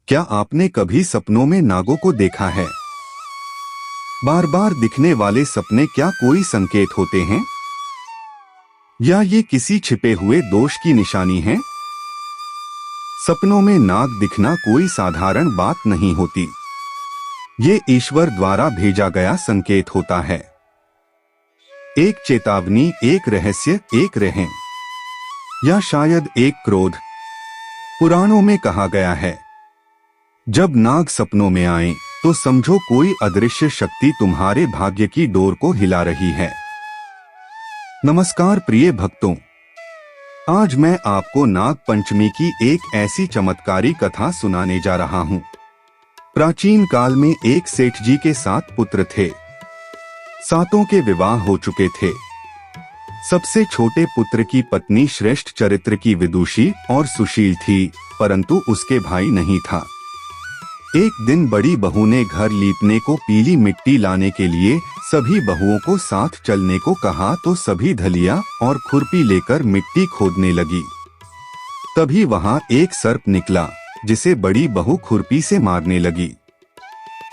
क्या आपने कभी सपनों में नागों को देखा है? बार बार दिखने वाले सपने क्या कोई संकेत होते हैं, या ये किसी छिपे हुए दोष की निशानी है? सपनों में नाग दिखना कोई साधारण बात नहीं होती। ये ईश्वर द्वारा भेजा गया संकेत होता है। एक चेतावनी, एक रहस्य, एक रहम, या शायद एक क्रोध। पुराणों में कहा गया है, जब नाग सपनों में आए तो समझो कोई अदृश्य शक्ति तुम्हारे भाग्य की डोर को हिला रही है। नमस्कार प्रिय भक्तों, आज मैं आपको नाग पंचमी की एक ऐसी चमत्कारी कथा सुनाने जा रहा हूं। प्राचीन काल में एक सेठ जी के 7 पुत्र थे। 7 के विवाह हो चुके थे। सबसे छोटे पुत्र की पत्नी श्रेष्ठ चरित्र की विदुषी और सुशील थी, परंतु उसके भाई नहीं था। एक दिन बड़ी बहू ने घर लीपने को पीली मिट्टी लाने के लिए सभी बहुओं को साथ चलने को कहा तो सभी धलिया और खुरपी लेकर मिट्टी खोदने लगी। तभी वहां एक सर्प निकला, जिसे बड़ी बहू खुरपी से मारने लगी।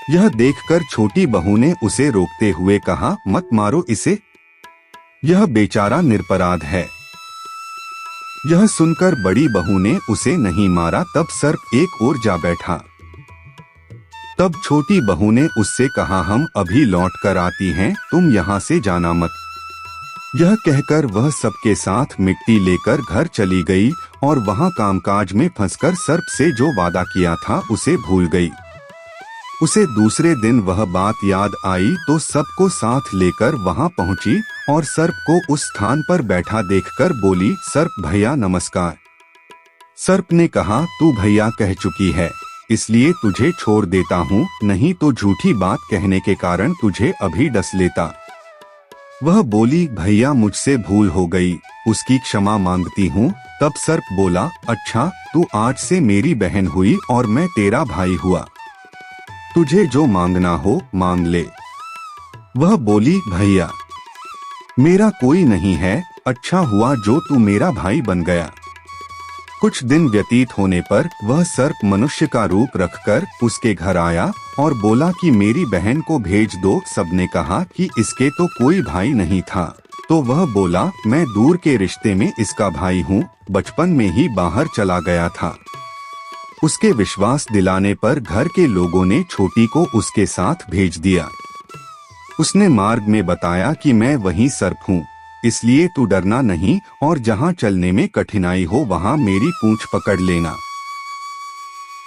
यह देखकर छोटी बहू ने उसे रोकते हुए कहा, मत मारो इसे, यह बेचारा निरपराध है। यह सुनकर बड़ी बहू ने उसे नहीं मारा। तब सर्प एक ओर जा बैठा। तब छोटी बहू ने उससे कहा, हम अभी लौट कर आती हैं, तुम यहाँ से जाना मत। यह कहकर वह सबके साथ मिट्टी लेकर घर चली गई और वहाँ कामकाज में फंसकर सर्प से जो वादा किया था उसे भूल गई। उसे दूसरे दिन वह बात याद आई तो सबको साथ लेकर वहाँ पहुँची और सर्प को उस स्थान पर बैठा देखकर बोली, सर्प भैया नमस्कार। सर्प ने कहा, तू भैया कह चुकी है, इसलिए तुझे छोड़ देता हूँ, नहीं तो झूठी बात कहने के कारण तुझे अभी डस लेता। वह बोली, भैया मुझसे भूल हो गई, उसकी क्षमा मांगती हूँ। तब सर्प बोला, अच्छा तू आज से मेरी बहन हुई और मैं तेरा भाई हुआ, तुझे जो मांगना हो मांग ले। वह बोली, भैया मेरा कोई नहीं है, अच्छा हुआ जो तू मेरा भाई बन गया। कुछ दिन व्यतीत होने पर वह सर्प मनुष्य का रूप रखकर उसके घर आया और बोला कि मेरी बहन को भेज दो। सबने कहा कि इसके तो कोई भाई नहीं था। तो वह बोला, मैं दूर के रिश्ते में इसका भाई हूँ, बचपन में ही बाहर चला गया था। उसके विश्वास दिलाने पर घर के लोगों ने छोटी को उसके साथ भेज दिया। उसने मार्ग में बताया कि मैं वही सर्प हूँ, इसलिए तू डरना नहीं और जहाँ चलने में कठिनाई हो वहाँ मेरी पूंछ पकड़ लेना।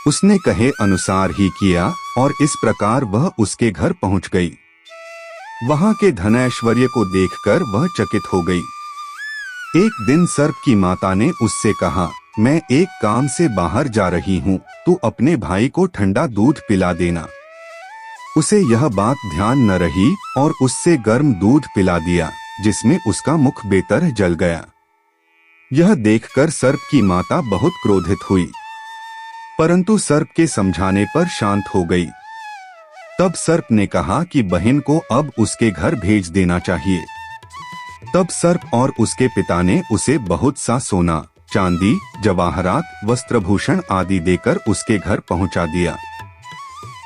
उसने कहे अनुसार ही किया और इस प्रकार वह उसके घर पहुँच गई। वहाँ के धन ऐश्वर्य को देखकर वह चकित हो गई। एक दिन सर्प की माता ने उससे कहा, मैं एक काम से बाहर जा रही हूँ, तू अपने भाई को ठंडा दूध पिला देना। उसे यह बात ध्यान न रही और उससे गर्म दूध पिला दिया, जिसमें उसका मुख बेतरह जल गया। यह देखकर सर्प की माता बहुत क्रोधित हुई, परंतु सर्प के समझाने पर शांत हो गई। तब सर्प ने कहा कि बहन को अब उसके घर भेज देना चाहिए। तब सर्प और उसके पिता ने उसे बहुत सा सोना, चांदी, जवाहरात, वस्त्रभूषण आदि देकर उसके घर पहुंचा दिया।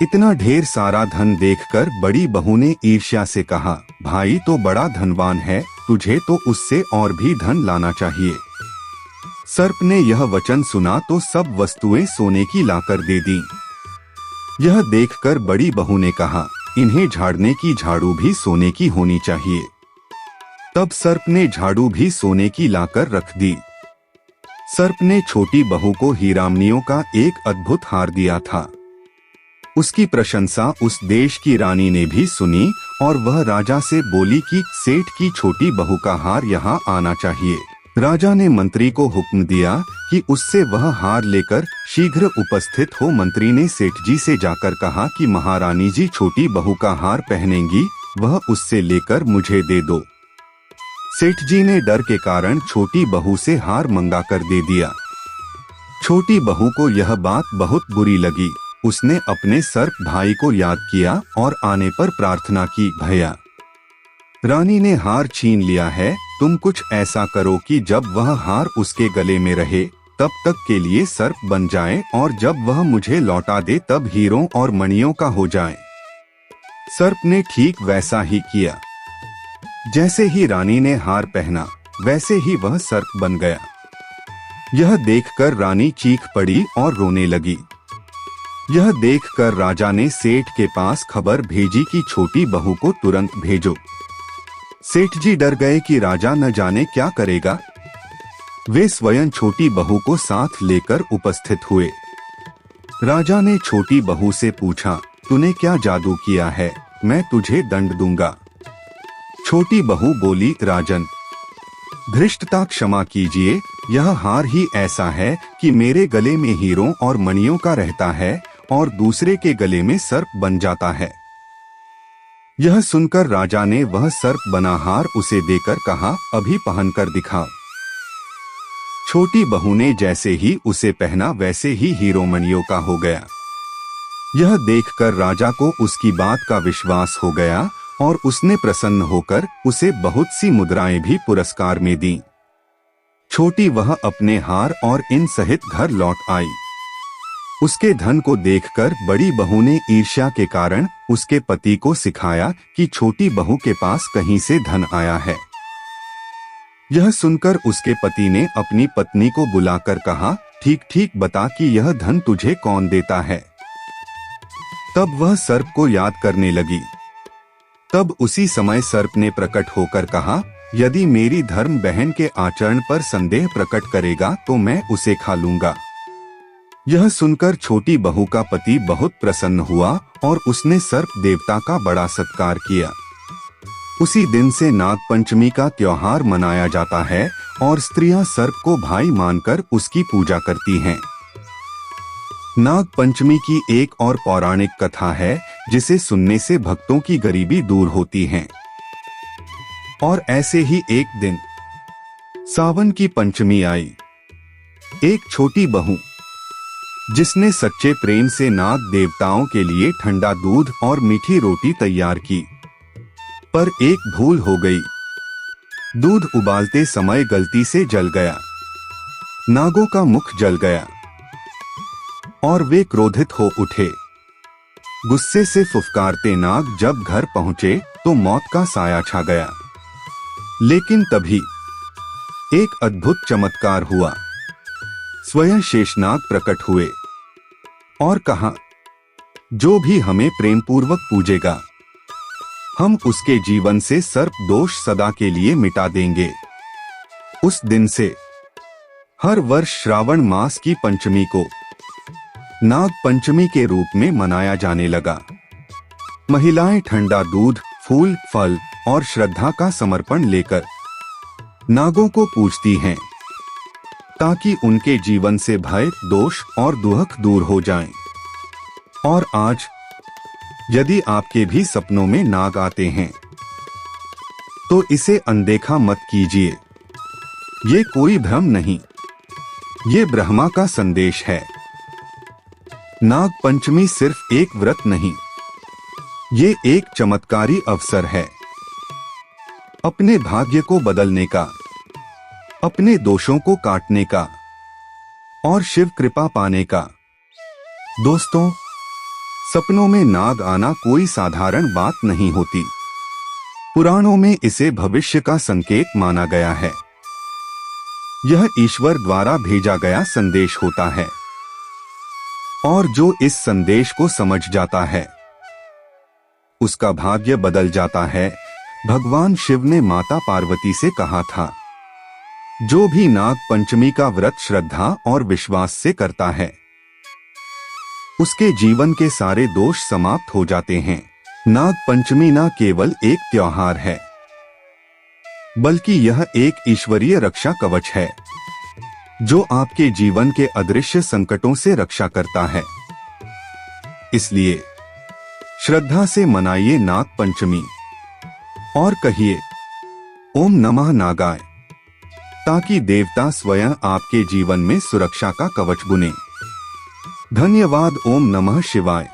इतना ढेर सारा धन देखकर बड़ी बहू ने ईर्ष्या से कहा, भाई तो बड़ा धनवान है, तुझे तो उससे और भी धन लाना चाहिए। सर्प ने यह वचन सुना तो सब वस्तुएं सोने की लाकर दे दी। यह देखकर बड़ी बहू ने कहा, इन्हें झाड़ने की झाड़ू भी सोने की होनी चाहिए। तब सर्प ने झाड़ू भी सोने की लाकर रख दी। सर्प ने छोटी बहू को हीरामनियों का एक अद्भुत हार दिया था। उसकी प्रशंसा उस देश की रानी ने भी सुनी और वह राजा से बोली कि सेठ की छोटी बहू का हार यहाँ आना चाहिए। राजा ने मंत्री को हुक्म दिया कि उससे वह हार लेकर शीघ्र उपस्थित हो। मंत्री ने सेठ जी से जाकर कहा कि महारानी जी छोटी बहू का हार पहनेंगी, वह उससे लेकर मुझे दे दो। सेठ जी ने डर के कारण छोटी बहू से हार मंगा कर दे दिया। छोटी बहू को यह बात बहुत बुरी लगी। उसने अपने सर्प भाई को याद किया और आने पर प्रार्थना की, भैया रानी ने हार छीन लिया है, तुम कुछ ऐसा करो कि जब वह हार उसके गले में रहे तब तक के लिए सर्प बन जाए और जब वह मुझे लौटा दे तब हीरों और मणियों का हो जाए। सर्प ने ठीक वैसा ही किया। जैसे ही रानी ने हार पहना वैसे ही वह सर्प बन गया। यह देखकर रानी चीख पड़ी और रोने लगी। यह देखकर राजा ने सेठ के पास खबर भेजी कि छोटी बहू को तुरंत भेजो। सेठ जी डर गए कि राजा न जाने क्या करेगा। वे स्वयं छोटी बहू को साथ लेकर उपस्थित हुए। राजा ने छोटी बहू से पूछा, तूने क्या जादू किया है? मैं तुझे दंड दूंगा। छोटी बहू बोली, राजन, धृष्टता क्षमा कीजिए, यह हार ही ऐसा है कि मेरे गले में हीरों और मणियों का रहता है और दूसरे के गले में सर्प बन जाता है। यह सुनकर राजा ने वह सर्प बना हार उसे देकर कहा, अभी पहनकर दिखाओ। छोटी बहू ने जैसे ही उसे पहना वैसे ही हीरो मणियों का हो गया। यह देखकर राजा को उसकी बात का विश्वास हो गया और उसने प्रसन्न होकर उसे बहुत सी मुद्राएं भी पुरस्कार में दी। छोटी वह अपने हार और इन सहित घर लौट आई। उसके धन को देखकर बड़ी बहू ने ईर्ष्या के कारण उसके पति को सिखाया कि छोटी बहू के पास कहीं से धन आया है। यह सुनकर उसके पति ने अपनी पत्नी को बुलाकर कहा, ठीक ठीक बता कि यह धन तुझे कौन देता है। तब वह सर्प को याद करने लगी। तब उसी समय सर्प ने प्रकट होकर कहा, यदि मेरी धर्म बहन के आचरण पर संदेह प्रकट करेगा तो मैं उसे खा लूंगा। यह सुनकर छोटी बहू का पति बहुत प्रसन्न हुआ और उसने सर्प देवता का बड़ा सत्कार किया। उसी दिन से नाग पंचमी का त्योहार मनाया जाता है और स्त्रियां सर्प को भाई मानकर उसकी पूजा करती हैं। नाग पंचमी की एक और पौराणिक कथा है जिसे सुनने से भक्तों की गरीबी दूर होती है। और ऐसे ही एक दिन सावन की पंचमी आई। एक छोटी बहू जिसने सच्चे प्रेम से नाग देवताओं के लिए ठंडा दूध और मीठी रोटी तैयार की, पर एक भूल हो गई। दूध उबालते समय गलती से जल गया। नागों का मुख जल गया और वे क्रोधित हो उठे। गुस्से से फुफकारते नाग जब घर पहुंचे तो मौत का साया छा गया। लेकिन तभी एक अद्भुत चमत्कार हुआ। स्वयं शेषनाग प्रकट हुए और कहा, जो भी हमें प्रेम पूर्वक पूजेगा हम उसके जीवन से सर्प दोष सदा के लिए मिटा देंगे। उस दिन से हर वर्ष श्रावण मास की पंचमी को नाग पंचमी के रूप में मनाया जाने लगा। महिलाएं ठंडा दूध, फूल, फल और श्रद्धा का समर्पण लेकर नागों को पूजती हैं, ताकि उनके जीवन से भय, दोष और दुख दूर हो जाएं। और आज यदि आपके भी सपनों में नाग आते हैं तो इसे अनदेखा मत कीजिए। ये कोई भ्रम नहीं, ये ब्रह्मा का संदेश है। नाग पंचमी सिर्फ एक व्रत नहीं, ये एक चमत्कारी अवसर है अपने भाग्य को बदलने का, अपने दोषों को काटने का और शिव कृपा पाने का। दोस्तों, सपनों में नाग आना कोई साधारण बात नहीं होती। पुराणों में इसे भविष्य का संकेत माना गया है। यह ईश्वर द्वारा भेजा गया संदेश होता है और जो इस संदेश को समझ जाता है उसका भाग्य बदल जाता है। भगवान शिव ने माता पार्वती से कहा था, जो भी नाग पंचमी का व्रत श्रद्धा और विश्वास से करता है उसके जीवन के सारे दोष समाप्त हो जाते हैं। नाग पंचमी न केवल एक त्योहार है बल्कि यह एक ईश्वरीय रक्षा कवच है जो आपके जीवन के अदृश्य संकटों से रक्षा करता है। इसलिए श्रद्धा से मनाइए नाग पंचमी और कहिए ओम नमः नागाय, ताकि देवता स्वयं आपके जीवन में सुरक्षा का कवच बुने। धन्यवाद। ओम नमः शिवाय।